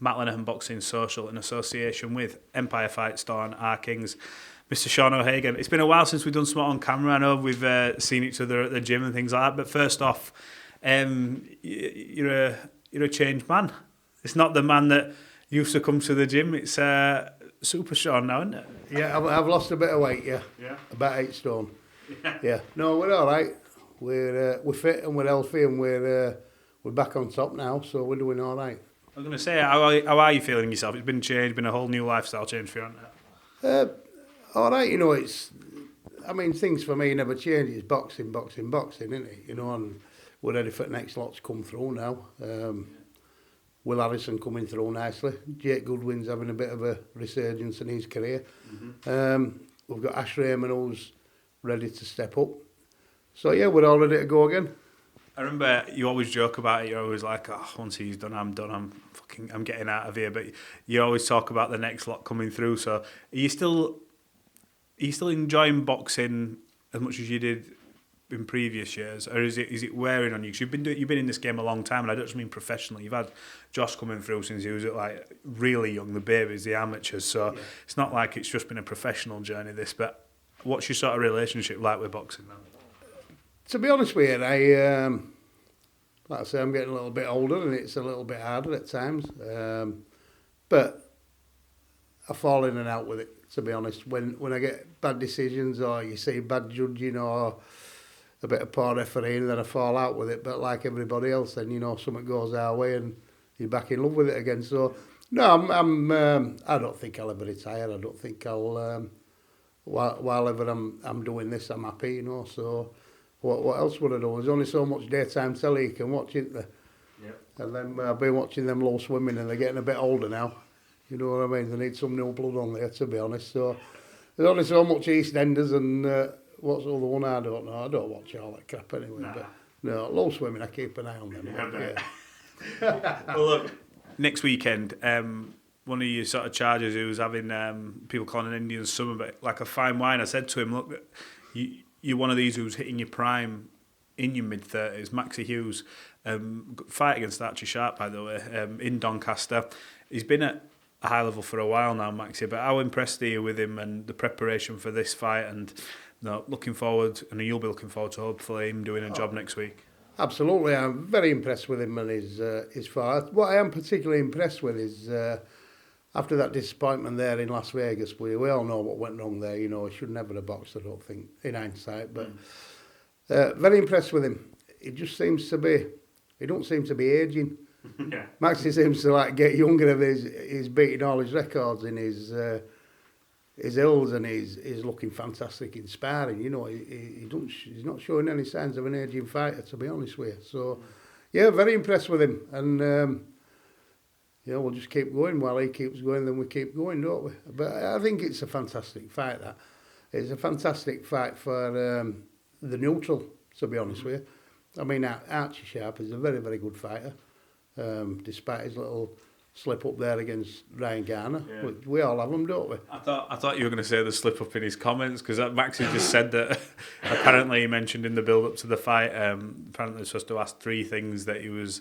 Matt Lenihan Boxing Social in association with Empire Fight Store and Our Kings, Mr. Sean O'Hagan. It's been a while since we've done something on camera. I know we've seen each other at the gym and things like that, but first off, you're a changed man. It's not the man that used to come to the gym. It's Super Sean now, isn't it? Yeah, I've lost a bit of weight, yeah. About 8 stone. Yeah. No, we're all right. We're fit and we're healthy and we're back on top now, so we're doing all right. I was going to say, how are you feeling yourself? It's been changed, been a whole new lifestyle change for you, hasn't it? All right, things for me never change. It's boxing, isn't it? And we're ready for the next lot to come through now. Will Harrison coming through nicely. Jake Goodwin's having a bit of a resurgence in his career. We've got Ash Raymond who's ready to step up. So yeah, we're all ready to go again. I remember you always joke about it. You're always like, once he's done, I'm done. I'm getting out of here. But you always talk about the next lot coming through. So are you still enjoying boxing as much as you did in previous years, or is it wearing on you? Because you've been in this game a long time, and I don't just mean professionally. You've had Josh coming through since he was really young, the babies, the amateurs. So It's not like it's just been a professional journey. This, but what's your sort of relationship like with boxing now? To be honest with you, like I say, I'm getting a little bit older, and it's a little bit harder at times. But I fall in and out with it. To be honest, when I get bad decisions or you see bad judging or a bit of poor refereeing, then I fall out with it. But like everybody else, then something goes our way and you're back in love with it again. So no, I don't think I'll ever retire. I don't think I'll while ever I'm doing this, I'm happy. So what else would I do? There's only so much daytime telly you can watch, isn't there? Yep. And then I've been watching them low swimming, and they're getting a bit older now. You know what I mean? They need some new blood on there, to be honest. So there's only so much EastEnders and what's the other one? I don't know. I don't watch all that crap anyway. Nah. But no, low swimming, I keep an eye on them. Yeah. Well, look, next weekend, one of your sort of charges who was having people calling an Indian summer, but like a fine wine. I said to him, look, you're one of these who's hitting your prime in your mid-30s. Maxi Hughes, fight against Archie Sharp, by the way, in Doncaster. He's been at a high level for a while now, Maxi, but how impressed are you with him and the preparation for this fight? And looking forward, and you'll be looking forward to hopefully him doing a job next week. Absolutely, I'm very impressed with him and his fight. What I am particularly impressed with is after that disappointment there in Las Vegas, we all know what went wrong there. He should never have boxed, I don't think, in hindsight. But very impressed with him. He just seems to be, he don't seem to be aging. Yeah. Maxi seems to get younger, and he's beating all his records in his hills, and he's looking fantastic in sparring. He's not showing any signs of an aging fighter, to be honest with you. So, yeah, very impressed with him, and we'll just keep going. While he keeps going, then we keep going, don't we? But I think it's a fantastic fight. That it's a fantastic fight for the neutral, to be honest with you. I mean, Archie Sharp is a very, very good fighter. Despite his little slip up there against Ryan Garner. Yeah. We all have them, don't we? I thought you were going to say the slip up in his comments, because Maxi just said that apparently he mentioned in the build up to the fight, apparently he was supposed to ask 3 things that he was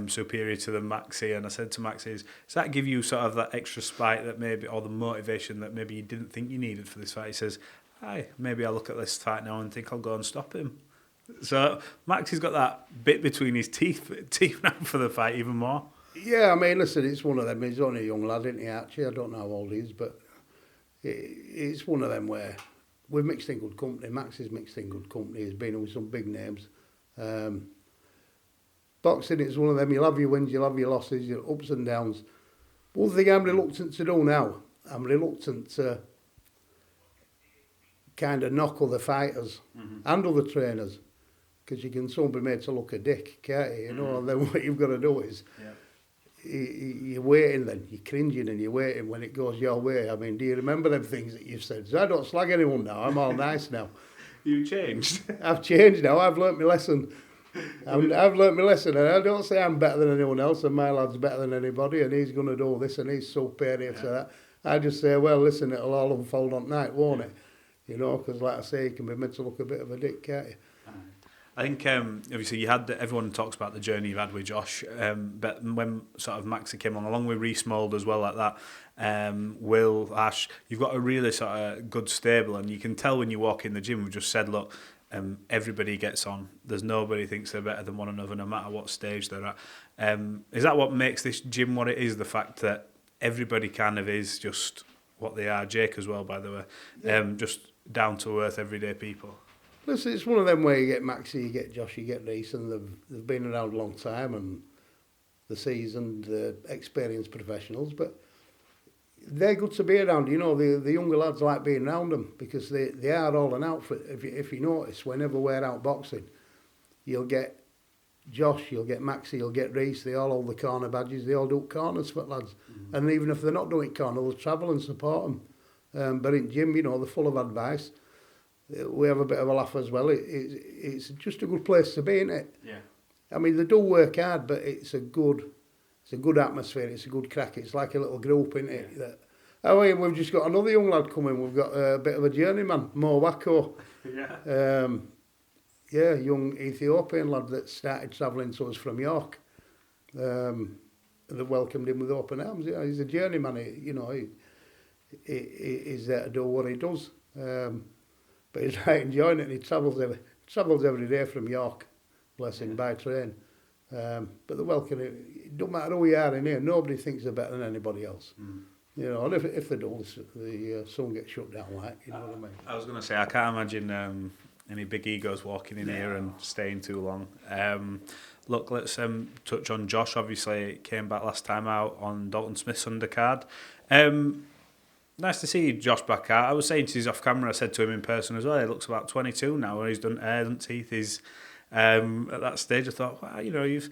superior to the Maxi, and I said to Maxi, does that give you sort of that extra spite that maybe, or the motivation that maybe you didn't think you needed for this fight? He says, maybe I'll look at this fight now and think I'll go and stop him. So Maxi's got that bit between his teeth now for the fight even more. Yeah, I mean, listen, it's one of them. He's only a young lad, isn't he, Archie? I don't know how old he is, but it's one of them where we've mixed in good company. Maxi's mixed in good company. He's been with some big names. Boxing, it's one of them. You'll have your wins, you'll have your losses, your ups and downs. One thing I'm reluctant to do now, I'm reluctant to kind of knock other fighters and other trainers, because you can soon be made to look a dick, can't you? And then what you've got to do is you're waiting then, you're cringing and you're waiting when it goes your way. I mean, do you remember them things that you've said? So I don't slag anyone now, I'm all nice now. You changed? I've changed now, I've learnt my lesson. I've learnt my lesson, and I don't say I'm better than anyone else and my lad's better than anybody and he's going to do this and he's superior to that. I just say, well, listen, it'll all unfold on night, won't it? Because like I say, you can be meant to look a bit of a dick, can't you? I think obviously you had everyone talks about the journey you've had with Josh, but when sort of Maxi came along with Reece Mould as well like that, Will, Ash, you've got a really sort of good stable, and you can tell when you walk in the gym. We've just said, look, everybody gets on. There's nobody thinks they're better than one another, no matter what stage they're at. Is that what makes this gym what it is? The fact that everybody kind of is just what they are. Jake as well, by the way, just down to earth, everyday people. Listen, it's one of them where you get Maxi, you get Josh, you get Reece, and they've been around a long time, and the seasoned, experienced professionals, but they're good to be around. You know, the younger lads like being around them because they are all an outfit. If you notice, whenever we're out boxing, you'll get Josh, you'll get Maxi, you'll get Reece, they all hold the corner badges, they all do corners for lads. Mm-hmm. And even if they're not doing corner, they'll travel and support them. But in gym, you know, they're full of advice. We have a bit of a laugh as well. It's just a good place to be, isn't it? Yeah. I mean, they do work hard, but it's a good atmosphere. It's a good crack. It's like a little group, isn't it? Yeah. Oh, yeah, we've just got another young lad coming. We've got a bit of a journeyman, Mo Wacko. Yeah. Young Ethiopian lad that started travelling to us from York. They welcomed him with open arms. Yeah, he's a journeyman. He's there to do what he does. But he's right enjoying it. And he travels every day from York, bless him, by train. But they welcome him. It don't matter who you are in here. Nobody thinks they're better than anybody else. Mm. You know, and if they do, the sun gets shut down. Like, you know what I mean? I was going to say, I can't imagine any big egos walking in here and staying too long. Look, let's touch on Josh. Obviously, came back last time out on Dalton Smith's undercard. Nice to see Josh back out. I was saying to his off camera, I said to him in person as well, he looks about 22 now, and he's done hair and teeth. He's at that stage. I thought, wow, you know, you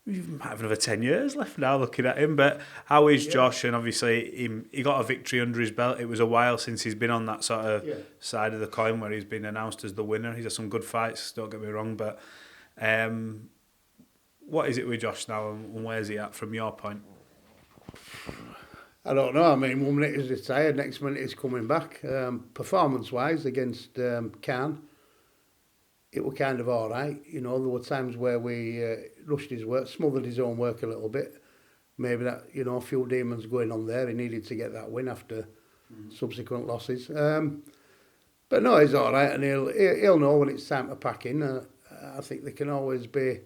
might have another 10 years left now looking at him. But how is Josh? And obviously, he got a victory under his belt. It was a while since he's been on that sort of side of the coin where he's been announced as the winner. He's had some good fights, don't get me wrong. But what is it with Josh now, and where's he at from your point? I don't know. I mean, 1 minute he's retired, next minute he's coming back. Performance-wise, against Khan, it was kind of all right. You know, there were times where we rushed his work, smothered his own work a little bit. Maybe that, you know, a few demons going on there. He needed to get that win after subsequent losses. But no, he's all right, and he'll know when it's time to pack in. I think they can always be...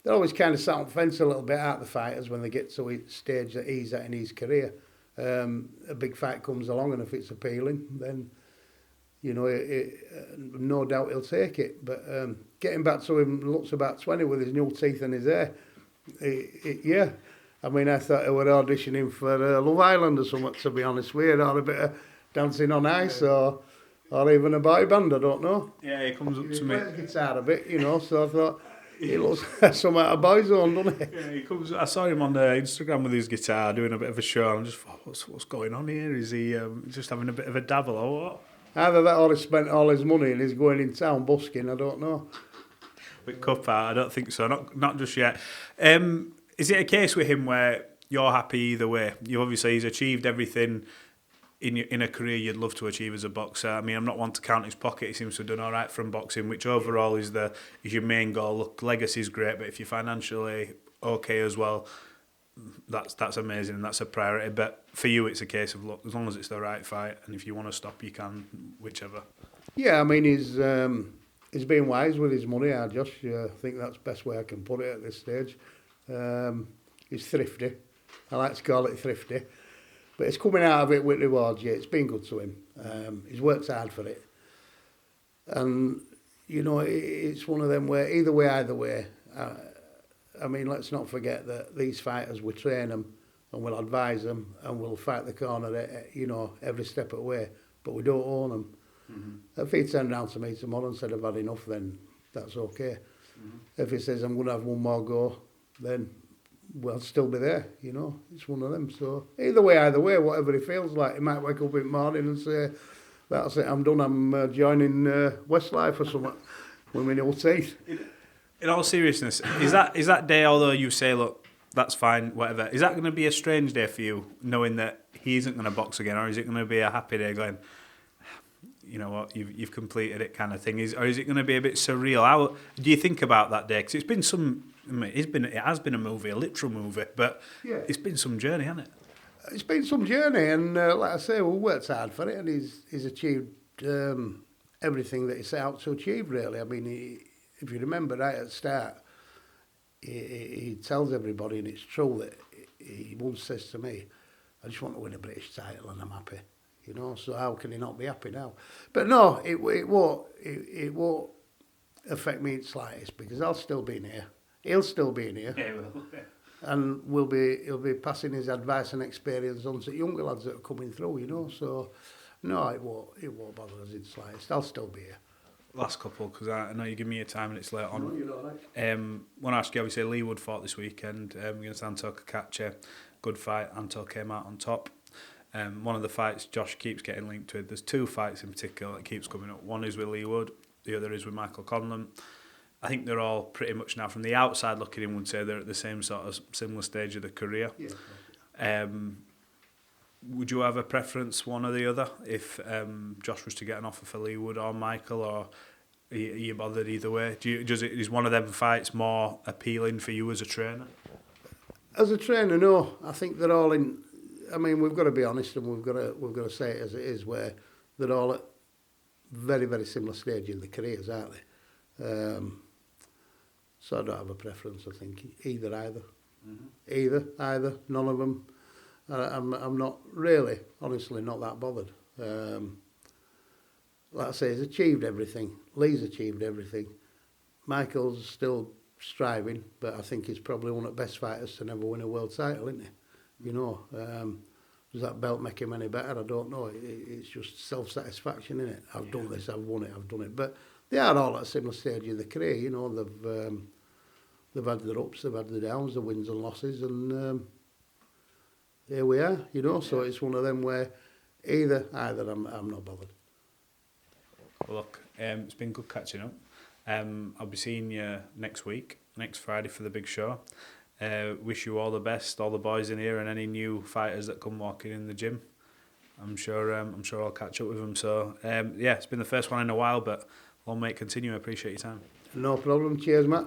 They're always kind of sat on the fence a little bit at the fighters when they get to a stage that he's at in his career. A big fight comes along, and if it's appealing, then, you know, no doubt he'll take it. But getting back to him, looks about 20 with his new teeth in his hair. Yeah. I mean, I thought he were auditioning for Love Island or something, to be honest with you, or a bit of Dancing on Ice or even a boy band, I don't know. Yeah, he comes up to me. He plays guitar a bit, you know, so I thought... He looks like something out of Boyzone, doesn't he? Yeah, he comes. I saw him on Instagram with his guitar doing a bit of a show. I'm just thought, what's going on here? Is he just having a bit of a dabble or what? Either that or he spent all his money and he's going in town busking, I don't know. With Cup out, I don't think so. Not just yet. Is it a case with him where you're happy either way? He's achieved everything in a career you'd love to achieve as a boxer. I mean, I'm not one to count his pocket. He seems to have done all right from boxing, which overall is your main goal. Look, legacy's great, but if you're financially okay as well, that's amazing and that's a priority. But for you, it's a case of, look, as long as it's the right fight, and if you want to stop, you can, whichever. Yeah, I mean, he's being wise with his money, Josh. I think that's the best way I can put it at this stage. He's thrifty. I like to call it thrifty. But it's coming out of it with rewards, yeah. It's been good to him. He's worked hard for it. And, you know, it's one of them where either way, I mean, let's not forget that these fighters, we train them and we'll advise them and we'll fight the corner, you know, every step of the way. But we don't own them. Mm-hmm. If he turned around to me tomorrow and said I've had enough, then that's okay. Mm-hmm. If he says I'm going to have one more go, then... Well, still be there, you know. It's one of them. So either way, whatever he feels like, he might wake up in the morning and say, "That's it, I'm done. I'm joining Westlife or something with my new teeth." In all seriousness, is that day? Although you say, "Look, that's fine, whatever," is that going to be a strange day for you, knowing that he isn't going to box again, or is it going to be a happy day, going, you know what, you've completed it kind of thing? Or is it going to be a bit surreal? How do you think about that day? Because it has been a movie, a literal movie, but it's been some journey, hasn't it? It's been some journey, and like I say, we worked hard for it, and he's achieved everything that he set out to achieve, really. I mean, if you remember right at the start, he tells everybody, and it's true, that he once says to me, I just want to win a British title and I'm happy. You know, so how can he not be happy now? But no, it won't affect me in the slightest, because I'll still be in here. He'll still be in here. Yeah, he will. And he'll be passing his advice and experience on to younger lads that are coming through, you know. So no, it won't bother us in the slightest. I'll still be here. Last couple, because I know you give me your time and it's late on. No, you're all right. Want to ask you, obviously, Leigh Wood fought this weekend against Anto Kakacha. Good fight. Anto came out on top. One of the fights Josh keeps getting linked with, there's two fights in particular that keeps coming up. One is with Leigh Wood, the other is with Michael Conlan. I think they're all pretty much now, from the outside looking in, would say they're at the same sort of similar stage of their career. Yeah. Would you have a preference, one or the other, if Josh was to get an offer for Leigh Wood or Michael, or are you bothered either way? Is one of them fights more appealing for you as a trainer? As a trainer, no. I think they're all in. I mean, we've got to be honest, and we've got to say it as it is, where they're all at very, very similar stage in their careers, aren't they? So I don't have a preference. I think either. Mm-hmm. Either. None of them. I'm not really, honestly, not that bothered. Like I say, he's achieved everything. Leigh's achieved everything. Michael's still striving, but I think he's probably one of the best fighters to never win a world title, isn't he? You know, does that belt make him any better? I don't know. It's just self-satisfaction, isn't it? I've done this, I've won it, I've done it. But they are all at a similar stage in their career, you know. They've had their ups, they've had their downs, the wins and losses, and here we are, you know. So it's one of them where either I'm not bothered. Well, look, it's been good catching up. I'll be seeing you next week, next Friday for the big show. Wish you all the best, all the boys in here, and any new fighters that come walking in the gym. I'm sure I'll catch up with them. So yeah, it's been the first one in a while, but long may it continue. I appreciate your time. No problem. Cheers, Matt.